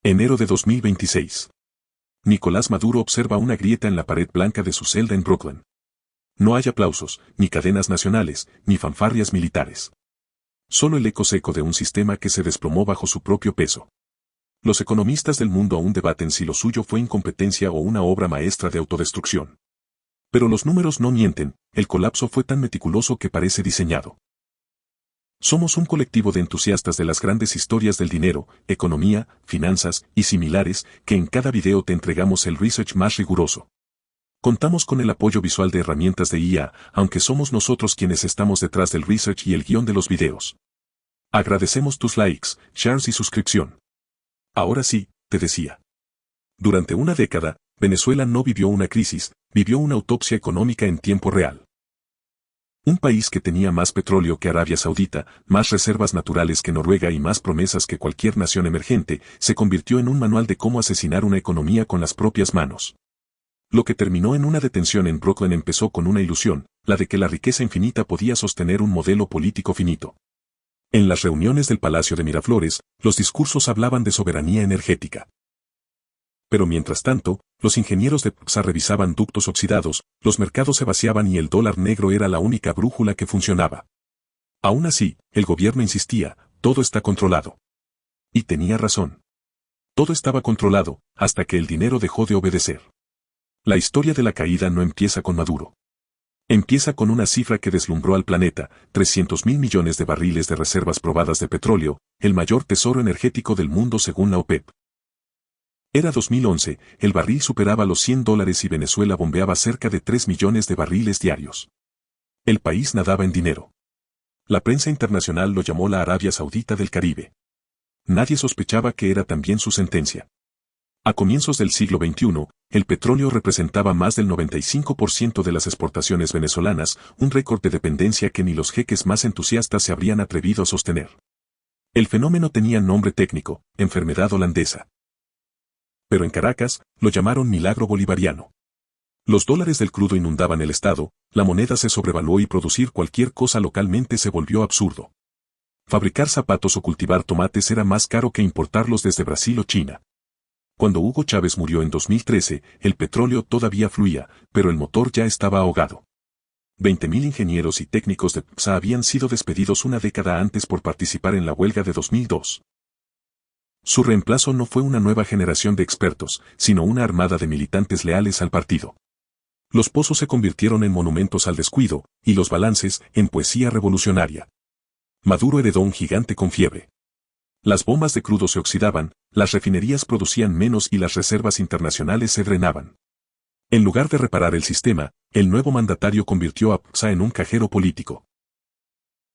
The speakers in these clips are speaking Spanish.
Enero de 2026. Nicolás Maduro observa una grieta en la pared blanca de su celda en Brooklyn. No hay aplausos, ni cadenas nacionales, ni fanfarrias militares. Solo el eco seco de un sistema que se desplomó bajo su propio peso. Los economistas del mundo aún debaten si lo suyo fue incompetencia o una obra maestra de autodestrucción. Pero los números no mienten, el colapso fue tan meticuloso que parece diseñado. Somos un colectivo de entusiastas de las grandes historias del dinero, economía, finanzas y similares, que en cada video te entregamos el research más riguroso. Contamos con el apoyo visual de herramientas de IA, aunque somos nosotros quienes estamos detrás del research y el guión de los videos. Agradecemos tus likes, shares y suscripción. Ahora sí, te decía. Durante una década, Venezuela no vivió una crisis, vivió una autopsia económica en tiempo real. Un país que tenía más petróleo que Arabia Saudita, más reservas naturales que Noruega y más promesas que cualquier nación emergente, se convirtió en un manual de cómo asesinar una economía con las propias manos. Lo que terminó en una detención en Brooklyn empezó con una ilusión, la de que la riqueza infinita podía sostener un modelo político finito. En las reuniones del Palacio de Miraflores, los discursos hablaban de soberanía energética. Pero mientras tanto, los ingenieros de PSA revisaban ductos oxidados, los mercados se vaciaban y el dólar negro era la única brújula que funcionaba. Aún así, el gobierno insistía, todo está controlado. Y tenía razón. Todo estaba controlado, hasta que el dinero dejó de obedecer. La historia de la caída no empieza con Maduro. Empieza con una cifra que deslumbró al planeta, 300.000 millones de barriles de reservas probadas de petróleo, el mayor tesoro energético del mundo según la OPEP. Era 2011, el barril superaba los $100 y Venezuela bombeaba cerca de 3 millones de barriles diarios. El país nadaba en dinero. La prensa internacional lo llamó la Arabia Saudita del Caribe. Nadie sospechaba que era también su sentencia. A comienzos del siglo XXI, el petróleo representaba más del 95% de las exportaciones venezolanas, un récord de dependencia que ni los jeques más entusiastas se habrían atrevido a sostener. El fenómeno tenía nombre técnico, enfermedad holandesa. Pero en Caracas, lo llamaron milagro bolivariano. Los dólares del crudo inundaban el estado, la moneda se sobrevaluó y producir cualquier cosa localmente se volvió absurdo. Fabricar zapatos o cultivar tomates era más caro que importarlos desde Brasil o China. Cuando Hugo Chávez murió en 2013, el petróleo todavía fluía, pero el motor ya estaba ahogado. 20.000 ingenieros y técnicos de PSA habían sido despedidos una década antes por participar en la huelga de 2002. Su reemplazo no fue una nueva generación de expertos, sino una armada de militantes leales al partido. Los pozos se convirtieron en monumentos al descuido, y los balances, en poesía revolucionaria. Maduro heredó un gigante con fiebre. Las bombas de crudo se oxidaban, las refinerías producían menos y las reservas internacionales se drenaban. En lugar de reparar el sistema, el nuevo mandatario convirtió a PSA en un cajero político.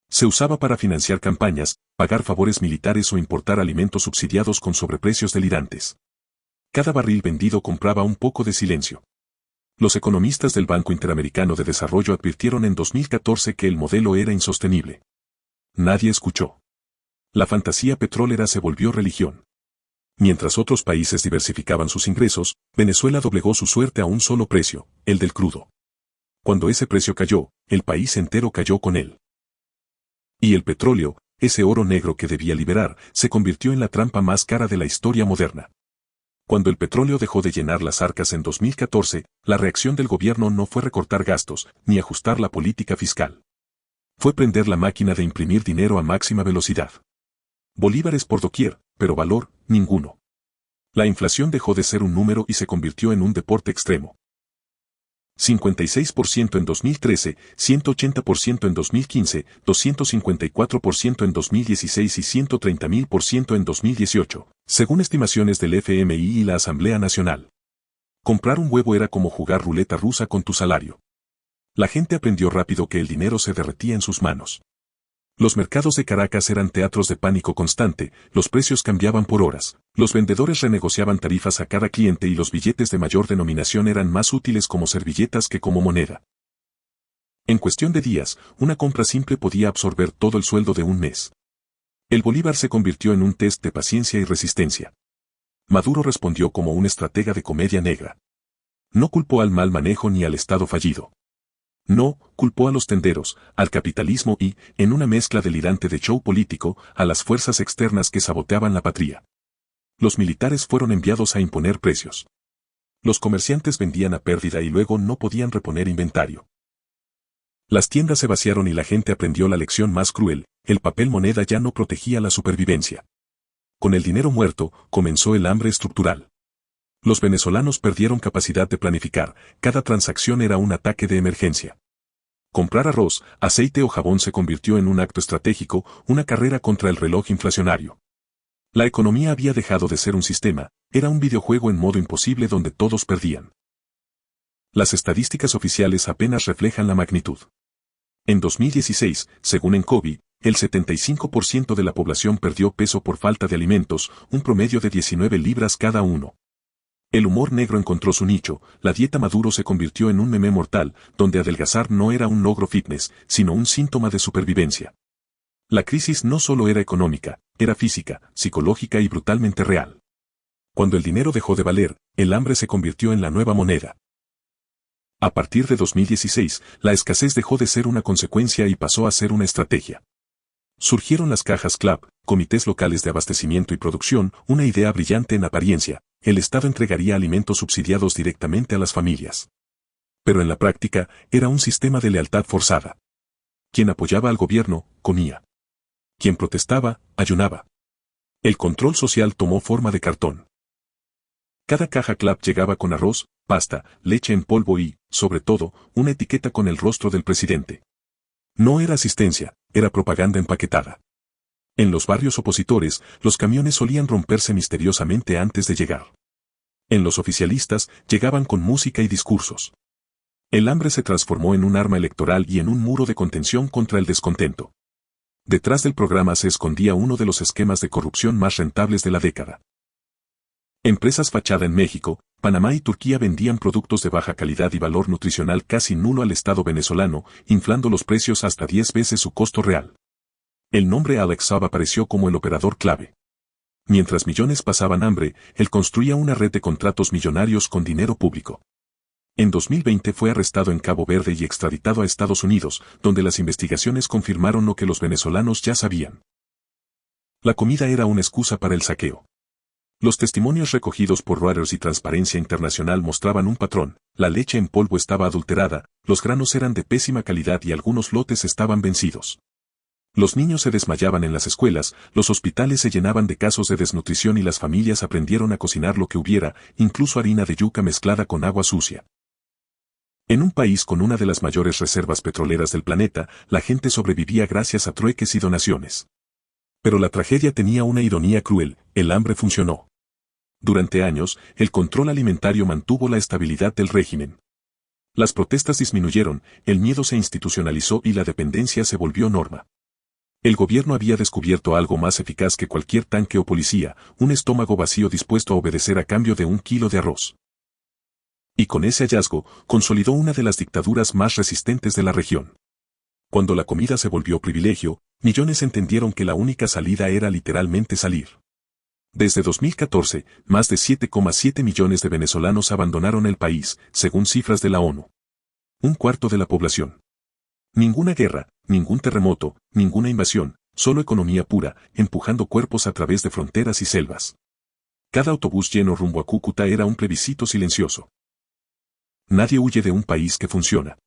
Se usaba para financiar campañas, pagar favores militares o importar alimentos subsidiados con sobreprecios delirantes. Cada barril vendido compraba un poco de silencio. Los economistas del Banco Interamericano de Desarrollo advirtieron en 2014 que el modelo era insostenible. Nadie escuchó. La fantasía petrolera se volvió religión. Mientras otros países diversificaban sus ingresos, Venezuela doblegó su suerte a un solo precio, el del crudo. Cuando ese precio cayó, el país entero cayó con él. Y el petróleo, ese oro negro que debía liberar, se convirtió en la trampa más cara de la historia moderna. Cuando el petróleo dejó de llenar las arcas en 2014, la reacción del gobierno no fue recortar gastos, ni ajustar la política fiscal. Fue prender la máquina de imprimir dinero a máxima velocidad. Bolívares por doquier, pero valor, ninguno. La inflación dejó de ser un número y se convirtió en un deporte extremo. 56% en 2013, 180% en 2015, 254% en 2016 y 130.000% en 2018, según estimaciones del FMI y la Asamblea Nacional. Comprar un huevo era como jugar ruleta rusa con tu salario. La gente aprendió rápido que el dinero se derretía en sus manos. Los mercados de Caracas eran teatros de pánico constante, los precios cambiaban por horas, los vendedores renegociaban tarifas a cada cliente y los billetes de mayor denominación eran más útiles como servilletas que como moneda. En cuestión de días, una compra simple podía absorber todo el sueldo de un mes. El bolívar se convirtió en un test de paciencia y resistencia. Maduro respondió como un estratega de comedia negra. No culpó al mal manejo ni al Estado fallido. No, culpó a los tenderos, al capitalismo y, en una mezcla delirante de show político, a las fuerzas externas que saboteaban la patria. Los militares fueron enviados a imponer precios. Los comerciantes vendían a pérdida y luego no podían reponer inventario. Las tiendas se vaciaron y la gente aprendió la lección más cruel: el papel moneda ya no protegía la supervivencia. Con el dinero muerto, comenzó el hambre estructural. Los venezolanos perdieron capacidad de planificar, cada transacción era un ataque de emergencia. Comprar arroz, aceite o jabón se convirtió en un acto estratégico, una carrera contra el reloj inflacionario. La economía había dejado de ser un sistema, era un videojuego en modo imposible donde todos perdían. Las estadísticas oficiales apenas reflejan la magnitud. En 2016, según Encovi, el 75% de la población perdió peso por falta de alimentos, un promedio de 19 libras cada uno. El humor negro encontró su nicho, la dieta Maduro se convirtió en un meme mortal, donde adelgazar no era un logro fitness, sino un síntoma de supervivencia. La crisis no solo era económica, era física, psicológica y brutalmente real. Cuando el dinero dejó de valer, el hambre se convirtió en la nueva moneda. A partir de 2016, la escasez dejó de ser una consecuencia y pasó a ser una estrategia. Surgieron las cajas CLAP, comités locales de abastecimiento y producción, una idea brillante en apariencia: el Estado entregaría alimentos subsidiados directamente a las familias. Pero en la práctica, era un sistema de lealtad forzada. Quien apoyaba al gobierno, comía. Quien protestaba, ayunaba. El control social tomó forma de cartón. Cada caja CLAP llegaba con arroz, pasta, leche en polvo y, sobre todo, una etiqueta con el rostro del presidente. No era asistencia, era propaganda empaquetada. En los barrios opositores, los camiones solían romperse misteriosamente antes de llegar. En los oficialistas, llegaban con música y discursos. El hambre se transformó en un arma electoral y en un muro de contención contra el descontento. Detrás del programa se escondía uno de los esquemas de corrupción más rentables de la década. Empresas fachada en México, Panamá y Turquía vendían productos de baja calidad y valor nutricional casi nulo al Estado venezolano, inflando los precios hasta 10 veces su costo real. El nombre Alex Saab apareció como el operador clave. Mientras millones pasaban hambre, él construía una red de contratos millonarios con dinero público. En 2020 fue arrestado en Cabo Verde y extraditado a Estados Unidos, donde las investigaciones confirmaron lo que los venezolanos ya sabían. La comida era una excusa para el saqueo. Los testimonios recogidos por Reuters y Transparencia Internacional mostraban un patrón: la leche en polvo estaba adulterada, los granos eran de pésima calidad y algunos lotes estaban vencidos. Los niños se desmayaban en las escuelas, los hospitales se llenaban de casos de desnutrición y las familias aprendieron a cocinar lo que hubiera, incluso harina de yuca mezclada con agua sucia. En un país con una de las mayores reservas petroleras del planeta, la gente sobrevivía gracias a trueques y donaciones. Pero la tragedia tenía una ironía cruel: el hambre funcionó. Durante años, el control alimentario mantuvo la estabilidad del régimen. Las protestas disminuyeron, el miedo se institucionalizó y la dependencia se volvió norma. El gobierno había descubierto algo más eficaz que cualquier tanque o policía: un estómago vacío dispuesto a obedecer a cambio de 1 kilo de arroz. Y con ese hallazgo, consolidó una de las dictaduras más resistentes de la región. Cuando la comida se volvió privilegio, millones entendieron que la única salida era literalmente salir. Desde 2014, más de 7,7 millones de venezolanos abandonaron el país, según cifras de la ONU. Un cuarto de la población. Ninguna guerra, ningún terremoto, ninguna invasión, solo economía pura, empujando cuerpos a través de fronteras y selvas. Cada autobús lleno rumbo a Cúcuta era un plebiscito silencioso. Nadie huye de un país que funciona.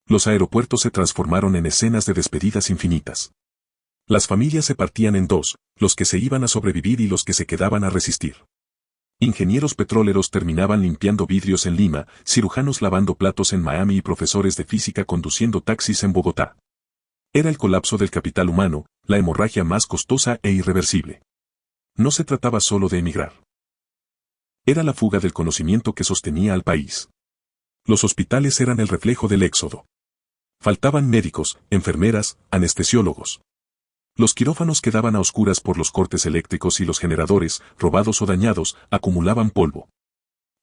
Los aeropuertos se transformaron en escenas de despedidas infinitas. Las familias se partían en dos: los que se iban a sobrevivir y los que se quedaban a resistir. Ingenieros petroleros terminaban limpiando vidrios en Lima, cirujanos lavando platos en Miami y profesores de física conduciendo taxis en Bogotá. Era el colapso del capital humano, la hemorragia más costosa e irreversible. No se trataba solo de emigrar. Era la fuga del conocimiento que sostenía al país. Los hospitales eran el reflejo del éxodo. Faltaban médicos, enfermeras, anestesiólogos. Los quirófanos quedaban a oscuras por los cortes eléctricos y los generadores, robados o dañados, acumulaban polvo.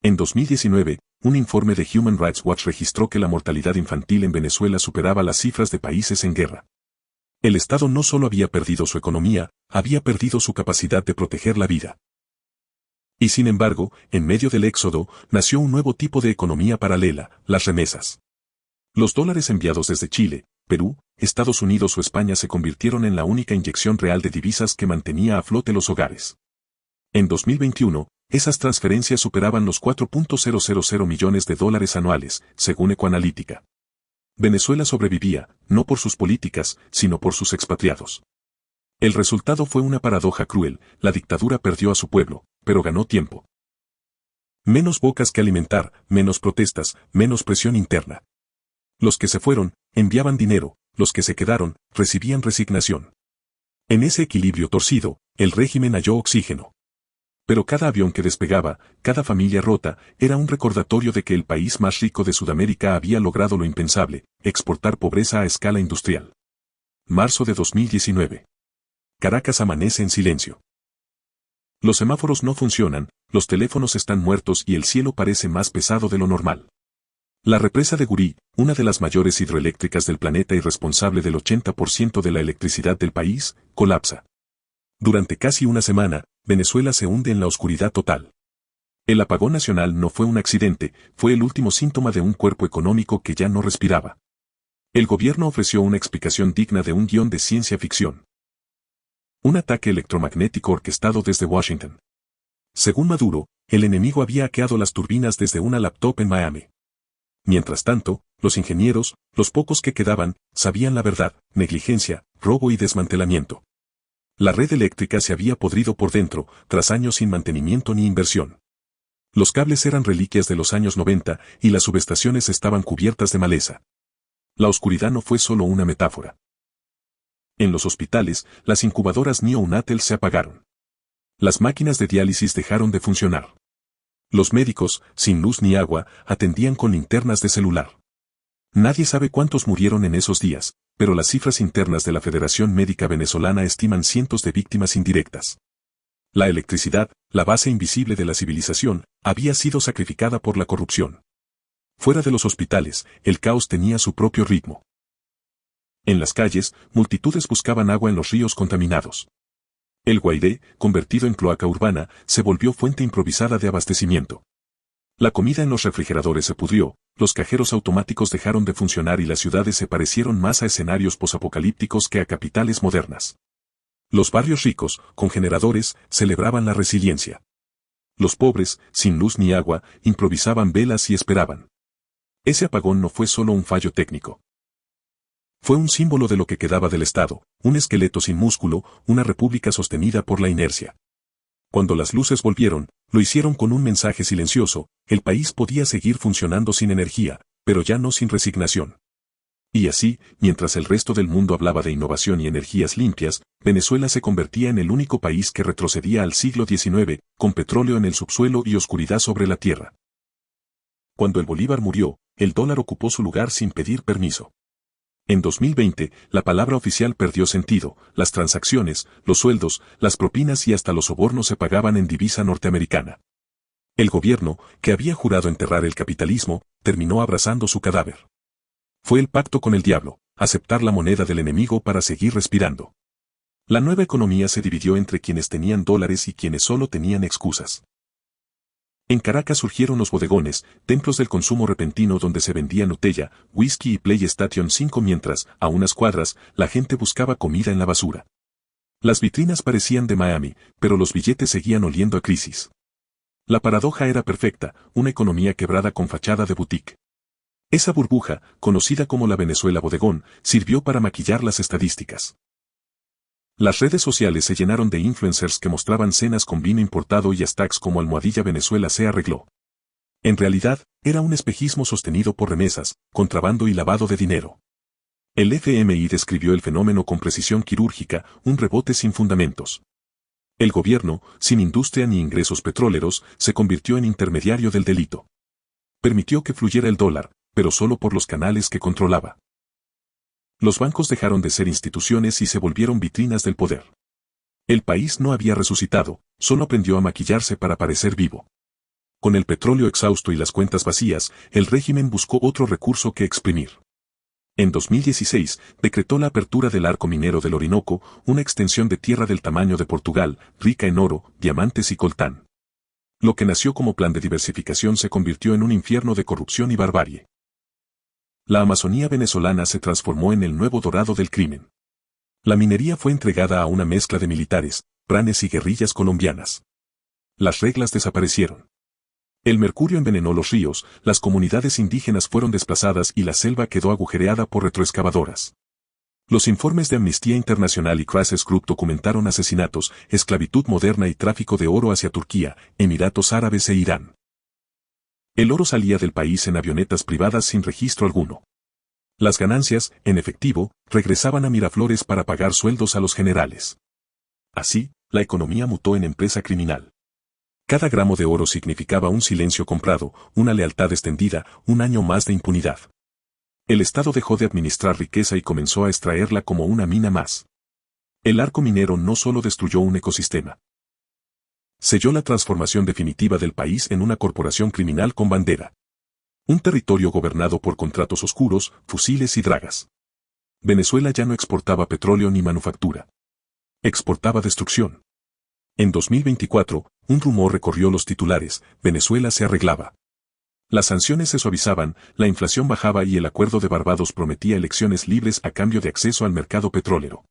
En 2019, un informe de Human Rights Watch registró que la mortalidad infantil en Venezuela superaba las cifras de países en guerra. El Estado no solo había perdido su economía, había perdido su capacidad de proteger la vida. Y sin embargo, en medio del éxodo, nació un nuevo tipo de economía paralela: las remesas. Los dólares enviados desde Chile, Perú, Estados Unidos o España se convirtieron en la única inyección real de divisas que mantenía a flote los hogares. En 2021, esas transferencias superaban los 4.000 millones de dólares anuales, según Ecoanalítica. Venezuela sobrevivía, no por sus políticas, sino por sus expatriados. El resultado fue una paradoja cruel: la dictadura perdió a su pueblo, pero ganó tiempo. Menos bocas que alimentar, menos protestas, menos presión interna. Los que se fueron, enviaban dinero; los que se quedaron, recibían resignación. En ese equilibrio torcido, el régimen halló oxígeno. Pero cada avión que despegaba, cada familia rota, era un recordatorio de que el país más rico de Sudamérica había logrado lo impensable: exportar pobreza a escala industrial. Marzo de 2019. Caracas amanece en silencio. Los semáforos no funcionan, los teléfonos están muertos y el cielo parece más pesado de lo normal. La represa de Gurí, una de las mayores hidroeléctricas del planeta y responsable del 80% de la electricidad del país, colapsa. Durante casi una semana, Venezuela se hunde en la oscuridad total. El apagón nacional no fue un accidente, fue el último síntoma de un cuerpo económico que ya no respiraba. El gobierno ofreció una explicación digna de un guión de ciencia ficción. Un ataque electromagnético orquestado desde Washington. Según Maduro, el enemigo había hackeado las turbinas desde una laptop en Miami. Mientras tanto, los ingenieros, los pocos que quedaban, sabían la verdad: negligencia, robo y desmantelamiento. La red eléctrica se había podrido por dentro, tras años sin mantenimiento ni inversión. Los cables eran reliquias de los años 90 y las subestaciones estaban cubiertas de maleza. La oscuridad no fue solo una metáfora. En los hospitales, las incubadoras neonatal se apagaron. Las máquinas de diálisis dejaron de funcionar. Los médicos, sin luz ni agua, atendían con linternas de celular. Nadie sabe cuántos murieron en esos días, pero las cifras internas de la Federación Médica Venezolana estiman cientos de víctimas indirectas. La electricidad, la base invisible de la civilización, había sido sacrificada por la corrupción. Fuera de los hospitales, el caos tenía su propio ritmo. En las calles, multitudes buscaban agua en los ríos contaminados. El Guairé, convertido en cloaca urbana, se volvió fuente improvisada de abastecimiento. La comida en los refrigeradores se pudrió, los cajeros automáticos dejaron de funcionar y las ciudades se parecieron más a escenarios posapocalípticos que a capitales modernas. Los barrios ricos, con generadores, celebraban la resiliencia. Los pobres, sin luz ni agua, improvisaban velas y esperaban. Ese apagón no fue solo un fallo técnico. Fue un símbolo de lo que quedaba del Estado, un esqueleto sin músculo, una república sostenida por la inercia. Cuando las luces volvieron, lo hicieron con un mensaje silencioso: el país podía seguir funcionando sin energía, pero ya no sin resignación. Y así, mientras el resto del mundo hablaba de innovación y energías limpias, Venezuela se convertía en el único país que retrocedía al siglo XIX, con petróleo en el subsuelo y oscuridad sobre la tierra. Cuando el bolívar murió, el dólar ocupó su lugar sin pedir permiso. En 2020, la palabra oficial perdió sentido: las transacciones, los sueldos, las propinas y hasta los sobornos se pagaban en divisa norteamericana. El gobierno, que había jurado enterrar el capitalismo, terminó abrazando su cadáver. Fue el pacto con el diablo: aceptar la moneda del enemigo para seguir respirando. La nueva economía se dividió entre quienes tenían dólares y quienes solo tenían excusas. En Caracas surgieron los bodegones, templos del consumo repentino donde se vendía Nutella, whisky y PlayStation 5 mientras, a unas cuadras, la gente buscaba comida en la basura. Las vitrinas parecían de Miami, pero los billetes seguían oliendo a crisis. La paradoja era perfecta: una economía quebrada con fachada de boutique. Esa burbuja, conocida como la Venezuela bodegón, sirvió para maquillar las estadísticas. Las redes sociales se llenaron de influencers que mostraban cenas con vino importado y hashtags como almohadilla Venezuela se arregló. En realidad, era un espejismo sostenido por remesas, contrabando y lavado de dinero. El FMI describió el fenómeno con precisión quirúrgica: un rebote sin fundamentos. El gobierno, sin industria ni ingresos petroleros, se convirtió en intermediario del delito. Permitió que fluyera el dólar, pero solo por los canales que controlaba. Los bancos dejaron de ser instituciones y se volvieron vitrinas del poder. El país no había resucitado, solo aprendió a maquillarse para parecer vivo. Con el petróleo exhausto y las cuentas vacías, el régimen buscó otro recurso que exprimir. En 2016, decretó la apertura del arco minero del Orinoco, una extensión de tierra del tamaño de Portugal, rica en oro, diamantes y coltán. Lo que nació como plan de diversificación se convirtió en un infierno de corrupción y barbarie. La Amazonía venezolana se transformó en el nuevo dorado del crimen. La minería fue entregada a una mezcla de militares, pranes y guerrillas colombianas. Las reglas desaparecieron. El mercurio envenenó los ríos, las comunidades indígenas fueron desplazadas y la selva quedó agujereada por retroexcavadoras. Los informes de Amnistía Internacional y Crisis Group documentaron asesinatos, esclavitud moderna y tráfico de oro hacia Turquía, Emiratos Árabes e Irán. El oro salía del país en avionetas privadas sin registro alguno. Las ganancias, en efectivo, regresaban a Miraflores para pagar sueldos a los generales. Así, la economía mutó en empresa criminal. Cada gramo de oro significaba un silencio comprado, una lealtad extendida, un año más de impunidad. El Estado dejó de administrar riqueza y comenzó a extraerla como una mina más. El arco minero no solo destruyó un ecosistema. Selló la transformación definitiva del país en una corporación criminal con bandera. Un territorio gobernado por contratos oscuros, fusiles y dragas. Venezuela ya no exportaba petróleo ni manufactura. Exportaba destrucción. En 2024, un rumor recorrió los titulares: Venezuela se arreglaba. Las sanciones se suavizaban, la inflación bajaba y el Acuerdo de Barbados prometía elecciones libres a cambio de acceso al mercado petrolero.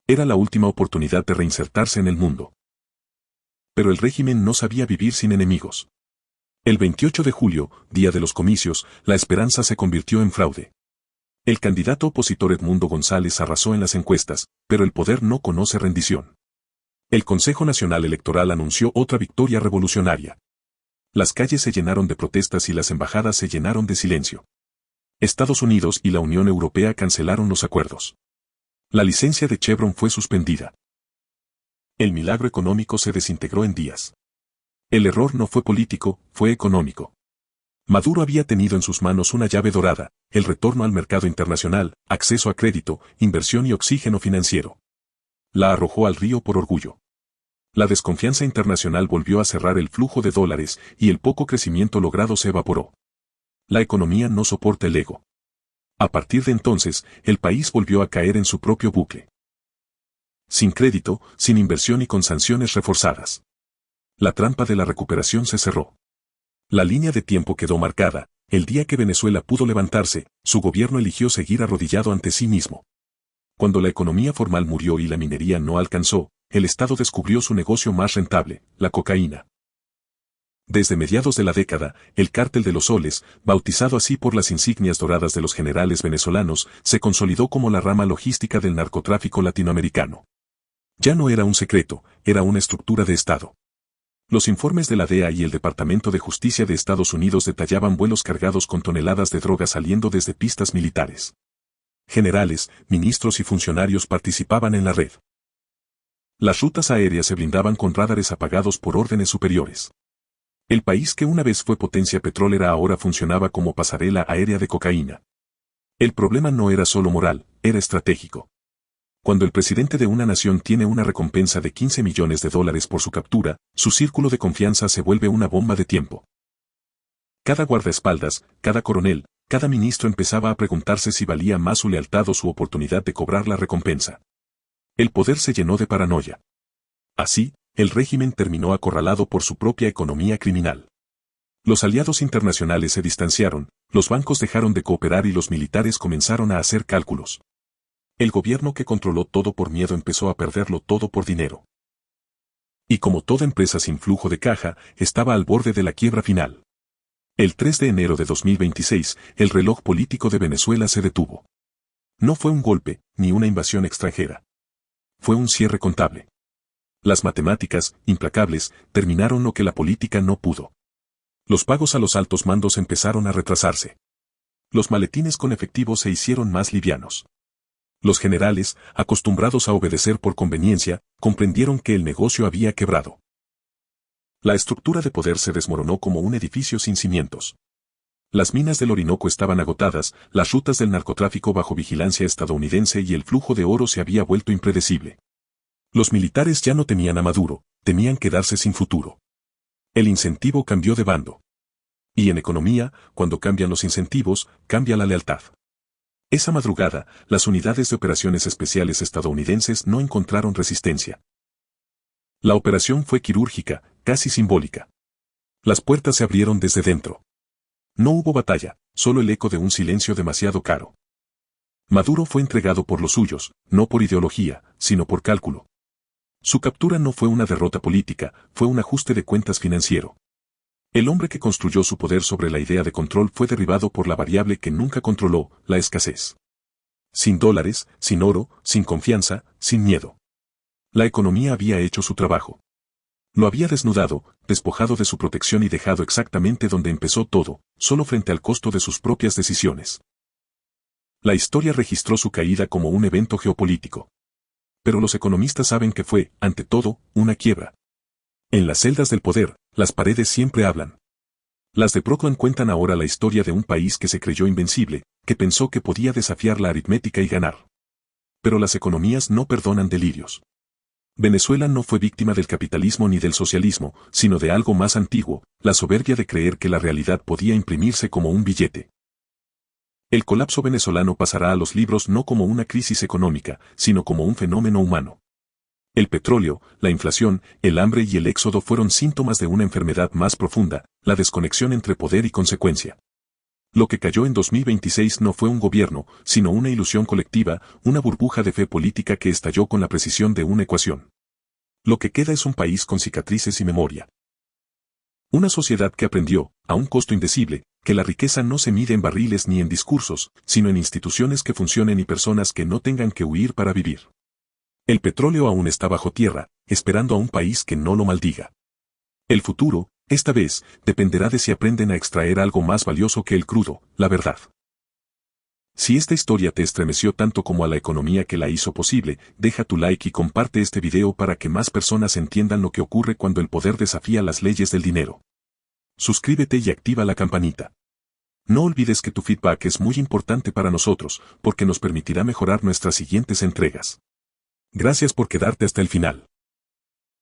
Era la última oportunidad de reinsertarse en el mundo. Pero el régimen no sabía vivir sin enemigos. El 28 de julio, día de los comicios, la esperanza se convirtió en fraude. El candidato opositor Edmundo González arrasó en las encuestas, pero el poder no conoce rendición. El Consejo Nacional Electoral anunció otra victoria revolucionaria. Las calles se llenaron de protestas y las embajadas se llenaron de silencio. Estados Unidos y la Unión Europea cancelaron los acuerdos. La licencia de Chevron fue suspendida. El milagro económico se desintegró en días. El error no fue político, fue económico. Maduro había tenido en sus manos una llave dorada: el retorno al mercado internacional, acceso a crédito, inversión y oxígeno financiero. La arrojó al río por orgullo. La desconfianza internacional volvió a cerrar el flujo de dólares y el poco crecimiento logrado se evaporó. La economía no soporta el ego. A partir de entonces, el país volvió a caer en su propio bucle. Sin crédito, sin inversión y con sanciones reforzadas. La trampa de la recuperación se cerró. La línea de tiempo quedó marcada: el día que Venezuela pudo levantarse, su gobierno eligió seguir arrodillado ante sí mismo. Cuando la economía formal murió y la minería no alcanzó, el Estado descubrió su negocio más rentable: la cocaína. Desde mediados de la década, el Cártel de los Soles, bautizado así por las insignias doradas de los generales venezolanos, se consolidó como la rama logística del narcotráfico latinoamericano. Ya no era un secreto, era una estructura de Estado. Los informes de la DEA y el Departamento de Justicia de Estados Unidos detallaban vuelos cargados con toneladas de droga saliendo desde pistas militares. Generales, ministros y funcionarios participaban en la red. Las rutas aéreas se blindaban con radares apagados por órdenes superiores. El país que una vez fue potencia petrolera ahora funcionaba como pasarela aérea de cocaína. El problema no era solo moral, era estratégico. Cuando el presidente de una nación tiene una recompensa de $15 millones por su captura, su círculo de confianza se vuelve una bomba de tiempo. Cada guardaespaldas, cada coronel, cada ministro empezaba a preguntarse si valía más su lealtad o su oportunidad de cobrar la recompensa. El poder se llenó de paranoia. Así, el régimen terminó acorralado por su propia economía criminal. Los aliados internacionales se distanciaron, los bancos dejaron de cooperar y los militares comenzaron a hacer cálculos. El gobierno que controló todo por miedo empezó a perderlo todo por dinero. Y como toda empresa sin flujo de caja, estaba al borde de la quiebra final. El 3 de enero de 2026, el reloj político de Venezuela se detuvo. No fue un golpe, ni una invasión extranjera. Fue un cierre contable. Las matemáticas, implacables, terminaron lo que la política no pudo. Los pagos a los altos mandos empezaron a retrasarse. Los maletines con efectivo se hicieron más livianos. Los generales, acostumbrados a obedecer por conveniencia, comprendieron que el negocio había quebrado. La estructura de poder se desmoronó como un edificio sin cimientos. Las minas del Orinoco estaban agotadas, las rutas del narcotráfico bajo vigilancia estadounidense y el flujo de oro se había vuelto impredecible. Los militares ya no temían a Maduro, temían quedarse sin futuro. El incentivo cambió de bando. Y en economía, cuando cambian los incentivos, cambia la lealtad. Esa madrugada, las unidades de operaciones especiales estadounidenses no encontraron resistencia. La operación fue quirúrgica, casi simbólica. Las puertas se abrieron desde dentro. No hubo batalla, solo el eco de un silencio demasiado caro. Maduro fue entregado por los suyos, no por ideología, sino por cálculo. Su captura no fue una derrota política, fue un ajuste de cuentas financiero. El hombre que construyó su poder sobre la idea de control fue derribado por la variable que nunca controló, la escasez. Sin dólares, sin oro, sin confianza, sin miedo. La economía había hecho su trabajo. Lo había desnudado, despojado de su protección y dejado exactamente donde empezó todo, solo frente al costo de sus propias decisiones. La historia registró su caída como un evento geopolítico. Pero los economistas saben que fue, ante todo, una quiebra. En las celdas del poder, las paredes siempre hablan. Las de Brooklyn cuentan ahora la historia de un país que se creyó invencible, que pensó que podía desafiar la aritmética y ganar. Pero las economías no perdonan delirios. Venezuela no fue víctima del capitalismo ni del socialismo, sino de algo más antiguo, la soberbia de creer que la realidad podía imprimirse como un billete. El colapso venezolano pasará a los libros no como una crisis económica, sino como un fenómeno humano. El petróleo, la inflación, el hambre y el éxodo fueron síntomas de una enfermedad más profunda, la desconexión entre poder y consecuencia. Lo que cayó en 2026 no fue un gobierno, sino una ilusión colectiva, una burbuja de fe política que estalló con la precisión de una ecuación. Lo que queda es un país con cicatrices y memoria. Una sociedad que aprendió, a un costo indecible, que la riqueza no se mide en barriles ni en discursos, sino en instituciones que funcionen y personas que no tengan que huir para vivir. El petróleo aún está bajo tierra, esperando a un país que no lo maldiga. El futuro, esta vez, dependerá de si aprenden a extraer algo más valioso que el crudo, la verdad. Si esta historia te estremeció tanto como a la economía que la hizo posible, deja tu like y comparte este video para que más personas entiendan lo que ocurre cuando el poder desafía las leyes del dinero. Suscríbete y activa la campanita. No olvides que tu feedback es muy importante para nosotros, porque nos permitirá mejorar nuestras siguientes entregas. Gracias por quedarte hasta el final.